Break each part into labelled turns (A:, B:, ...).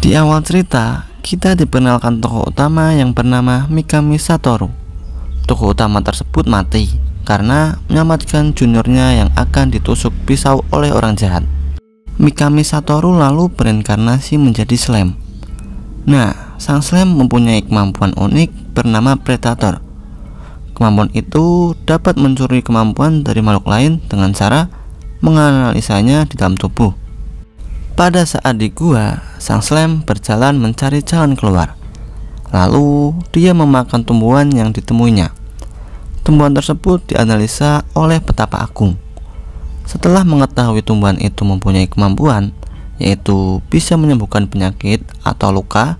A: Di awal cerita, kita diperkenalkan tokoh utama yang bernama Mikami Satoru. Tokoh utama tersebut mati karena menyelamatkan juniornya yang akan ditusuk pisau oleh orang jahat. Mikami Satoru lalu bereinkarnasi menjadi slime. Nah, sang slime mempunyai kemampuan unik bernama Predator. Kemampuan itu dapat mencuri kemampuan dari makhluk lain dengan cara menganalisanya di dalam tubuh. Pada saat di gua, sang slime berjalan mencari jalan keluar. Lalu dia memakan tumbuhan yang ditemuinya. Tumbuhan tersebut dianalisa oleh Petapa Agung. Setelah mengetahui tumbuhan itu mempunyai kemampuan, yaitu bisa menyembuhkan penyakit atau luka,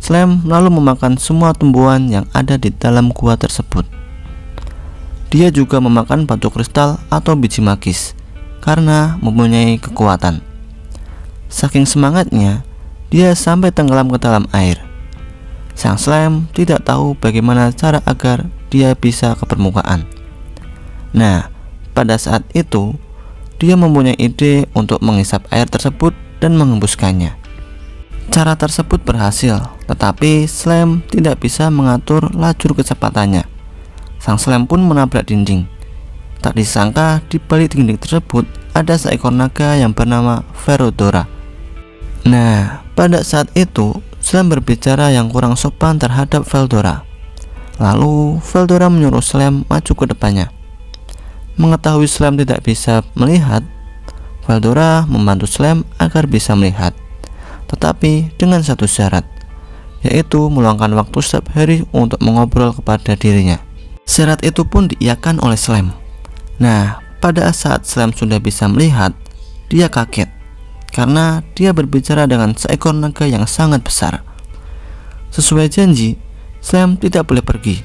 A: slime lalu memakan semua tumbuhan yang ada di dalam gua tersebut. Dia juga memakan batu kristal atau biji magis karena mempunyai kekuatan. Saking semangatnya, dia sampai tenggelam ke dalam air. Sang slime tidak tahu bagaimana cara agar dia bisa ke permukaan. Nah, pada saat itu, dia mempunyai ide untuk menghisap air tersebut dan mengembuskannya. Cara tersebut berhasil, tetapi slime tidak bisa mengatur lajur kecepatannya. Sang slime pun menabrak dinding. Tak disangka di balik dinding tersebut ada seekor naga yang bernama Verodora. Nah, pada saat itu slime berbicara yang kurang sopan terhadap Veldora. Lalu Veldora menyuruh slime maju ke depannya. Mengetahui slime tidak bisa melihat, Veldora membantu slime agar bisa melihat, tetapi dengan satu syarat, yaitu meluangkan waktu setiap hari untuk mengobrol kepada dirinya. Syarat itu pun diiyakan oleh slime. Nah, pada saat slime sudah bisa melihat, dia kaget karena dia berbicara dengan seekor naga yang sangat besar. Sesuai janji, slime tidak boleh pergi.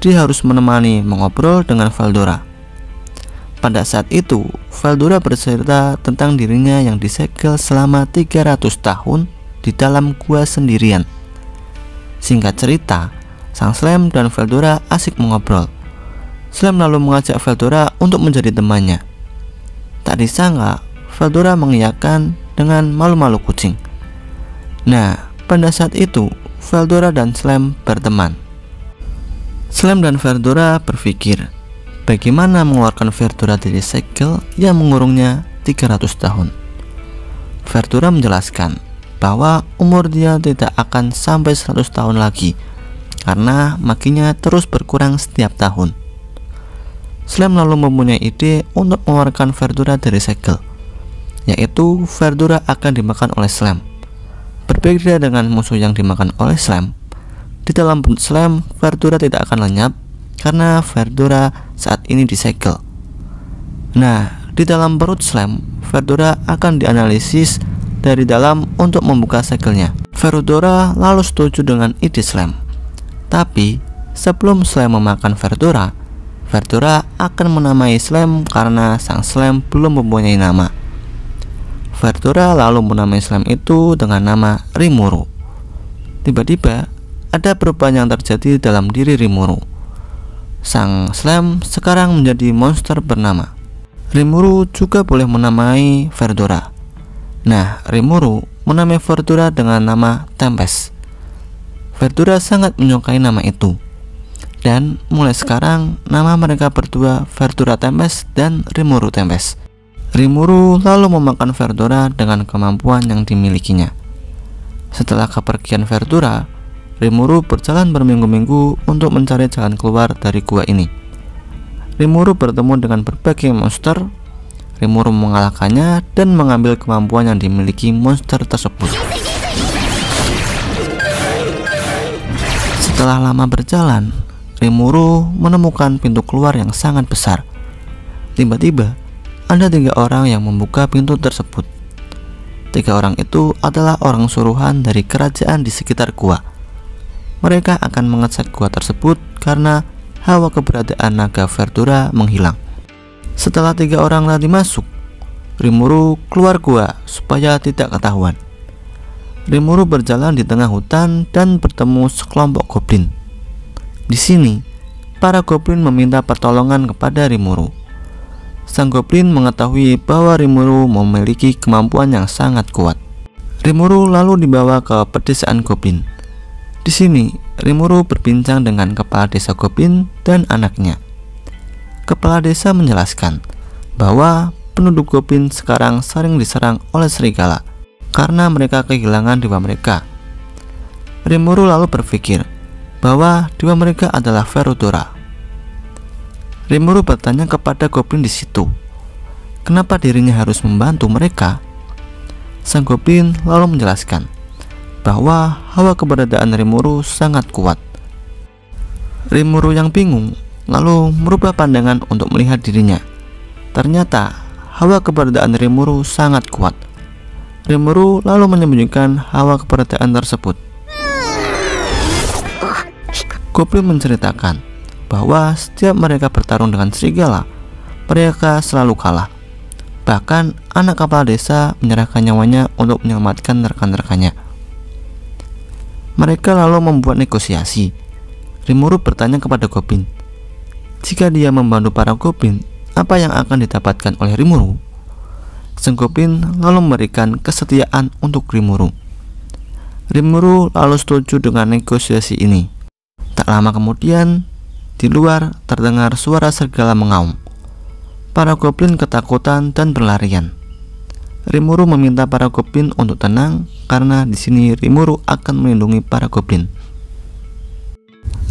A: Dia harus menemani mengobrol dengan Veldora. Pada saat itu, Veldora bercerita tentang dirinya yang disegel selama 300 tahun di dalam gua sendirian. Singkat cerita, sang slime dan Veldora asik mengobrol. Slime lalu mengajak Veldora untuk menjadi temannya. Tak disangka, Veldora mengiyakan dengan malu-malu kucing. Nah, pada saat itu Veldora dan slime berteman. Slime dan Veldora berpikir bagaimana mengeluarkan Veldora dari segel yang mengurungnya 300 tahun. Veldora menjelaskan bahwa umur dia tidak akan sampai 100 tahun lagi karena maginya terus berkurang setiap tahun. Slime lalu mempunyai ide untuk mengeluarkan Veldora dari segel, yaitu Veldora akan dimakan oleh slime. Berbeda dengan musuh yang dimakan oleh slime, di dalam perut slime Veldora tidak akan lenyap karena Veldora saat ini disegel. Nah, di dalam perut slime, Veldora akan dianalisis dari dalam untuk membuka segelnya. Veldora lalu setuju dengan ide slime. Tapi sebelum slime memakan Veldora, Veldora akan menamai slime karena sang slime belum mempunyai nama. Veldora lalu menamai slime itu dengan nama Rimuru. Tiba-tiba ada perubahan yang terjadi dalam diri Rimuru. Sang slime sekarang menjadi monster bernama Rimuru. Juga boleh menamai Veldora. Nah, Rimuru menamai Veldora dengan nama Tempest. Veldora sangat menyukai nama itu, dan mulai sekarang nama mereka berdua Veldora Tempest dan Rimuru Tempest. Rimuru lalu memakan Veldora dengan kemampuan yang dimilikinya. Setelah kepergian Veldora, Rimuru berjalan berminggu-minggu untuk mencari jalan keluar dari gua ini. Rimuru bertemu dengan berbagai monster. Rimuru mengalahkannya dan mengambil kemampuan yang dimiliki monster tersebut. Setelah lama berjalan, Rimuru menemukan pintu keluar yang sangat besar. Tiba-tiba ada 3 orang yang membuka pintu tersebut. 3 orang itu adalah orang suruhan dari kerajaan di sekitar gua. Mereka akan mengecek gua tersebut karena hawa keberadaan naga Veldora menghilang. Setelah 3 orang tadi masuk, Rimuru keluar gua supaya tidak ketahuan. Rimuru berjalan di tengah hutan dan bertemu sekelompok goblin. Di sini, para goblin meminta pertolongan kepada Rimuru. Sang goblin mengetahui bahwa Rimuru memiliki kemampuan yang sangat kuat. Rimuru lalu dibawa ke pedesaan goblin. Di sini, Rimuru berbincang dengan kepala desa goblin dan anaknya. Kepala desa menjelaskan bahwa penduduk goblin sekarang sering diserang oleh serigala karena mereka kehilangan dewa mereka. Rimuru lalu berpikir bahwa dewa mereka adalah Verudora. Rimuru bertanya kepada goblin di situ, kenapa dirinya harus membantu mereka? Sang goblin lalu menjelaskan bahwa hawa keberadaan Rimuru sangat kuat. Rimuru yang bingung lalu merubah pandangan untuk melihat dirinya. Ternyata hawa keberadaan Rimuru sangat kuat. Rimuru lalu menyembunyikan hawa keberadaan tersebut. Goblin menceritakan bahwa setiap mereka bertarung dengan serigala, mereka selalu kalah. Bahkan anak kepala desa menyerahkan nyawanya untuk menyelamatkan rekan-rekannya. Mereka lalu membuat negosiasi. Rimuru bertanya kepada goblin, jika dia membantu para goblin, apa yang akan didapatkan oleh Rimuru? Sang goblin lalu memberikan kesetiaan untuk Rimuru. Rimuru lalu setuju dengan negosiasi ini. Tak lama kemudian, di luar terdengar suara serigala mengaum. Para goblin ketakutan dan berlarian. Rimuru meminta para goblin untuk tenang karena di sini Rimuru akan melindungi para goblin.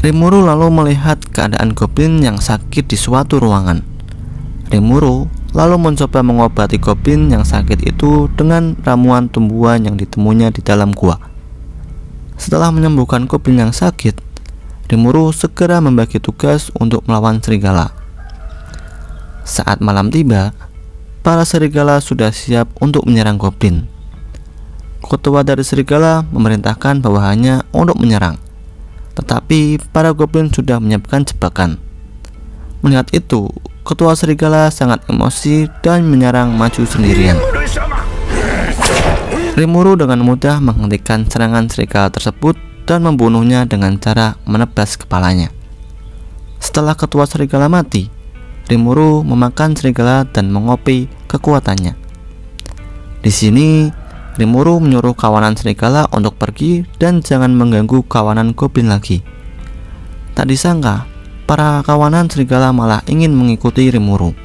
A: Rimuru lalu melihat keadaan goblin yang sakit di suatu ruangan. Rimuru lalu mencoba mengobati goblin yang sakit itu dengan ramuan tumbuhan yang ditemuinya di dalam gua. Setelah menyembuhkan goblin yang sakit, Rimuru segera membagi tugas untuk melawan serigala. Saat malam tiba, para serigala sudah siap untuk menyerang goblin. Ketua dari serigala memerintahkan bawahannya untuk menyerang, tetapi para goblin sudah menyiapkan jebakan. Melihat itu, ketua serigala sangat emosi dan menyerang maju sendirian. Rimuru dengan mudah menghentikan serangan serigala tersebut dan membunuhnya dengan cara menebas kepalanya. Setelah ketua serigala mati, Rimuru memakan serigala dan mengopi kekuatannya. Di sini, Rimuru menyuruh kawanan serigala untuk pergi dan jangan mengganggu kawanan goblin lagi. Tak disangka, para kawanan serigala malah ingin mengikuti Rimuru.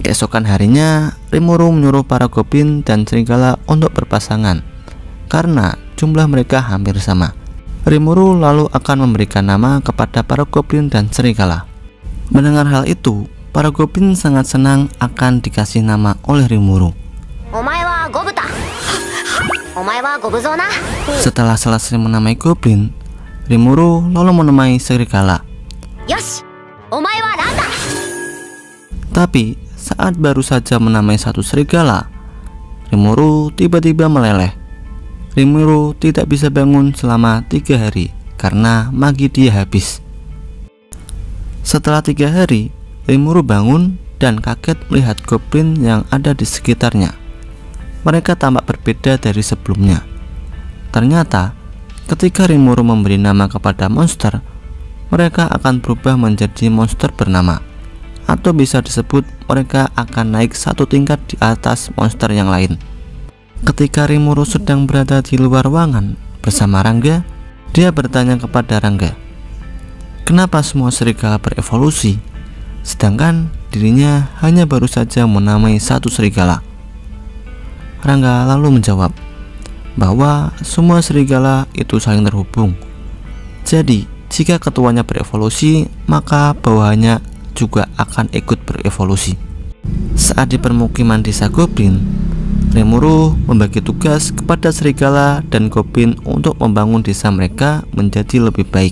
A: Keesokan harinya, Rimuru menyuruh para goblin dan serigala untuk berpasangan karena jumlah mereka hampir sama. Rimuru lalu akan memberikan nama kepada para goblin dan serigala. Mendengar hal itu, para goblin sangat senang akan dikasih nama oleh Rimuru. Setelah selesai menamai goblin, Rimuru lalu menamai serigala. Tapi saat baru saja menamai satu serigala, Rimuru tiba-tiba meleleh. Rimuru tidak bisa bangun selama 3 hari karena magi dia habis. Setelah 3 hari, Rimuru bangun dan kaget melihat goblin yang ada di sekitarnya. Mereka tampak berbeda dari sebelumnya. Ternyata, ketika Rimuru memberi nama kepada monster, mereka akan berubah menjadi monster bernama, atau bisa disebut mereka akan naik 1 tingkat di atas monster yang lain. Ketika Rimuru sedang berada di luar ruangan bersama Rangga, dia bertanya kepada Rangga, kenapa semua serigala berevolusi, sedangkan dirinya hanya baru saja menamai 1 serigala? Rangga lalu menjawab bahwa semua serigala itu saling terhubung. Jadi, jika ketuanya berevolusi, maka bawahannya juga akan ikut berevolusi. Saat di permukiman desa goblin, Rimuru membagi tugas kepada serigala dan goblin untuk membangun desa mereka menjadi lebih baik.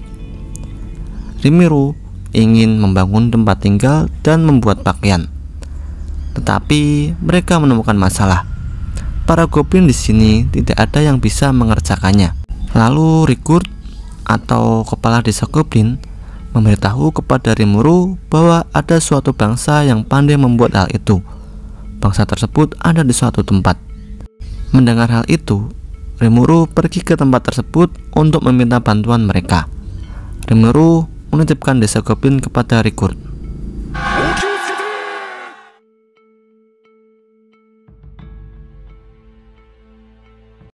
A: Rimuru ingin membangun tempat tinggal dan membuat pakaian, tetapi mereka menemukan masalah. Para goblin di sini tidak ada yang bisa mengerjakannya. Lalu Rigurd atau kepala desa goblin memberitahu kepada Rimuru bahwa ada suatu bangsa yang pandai membuat hal itu. Bangsa tersebut ada di suatu tempat. Mendengar hal itu, Rimuru pergi ke tempat tersebut untuk meminta bantuan mereka. Rimuru menitipkan desa goblin kepada Rigurd.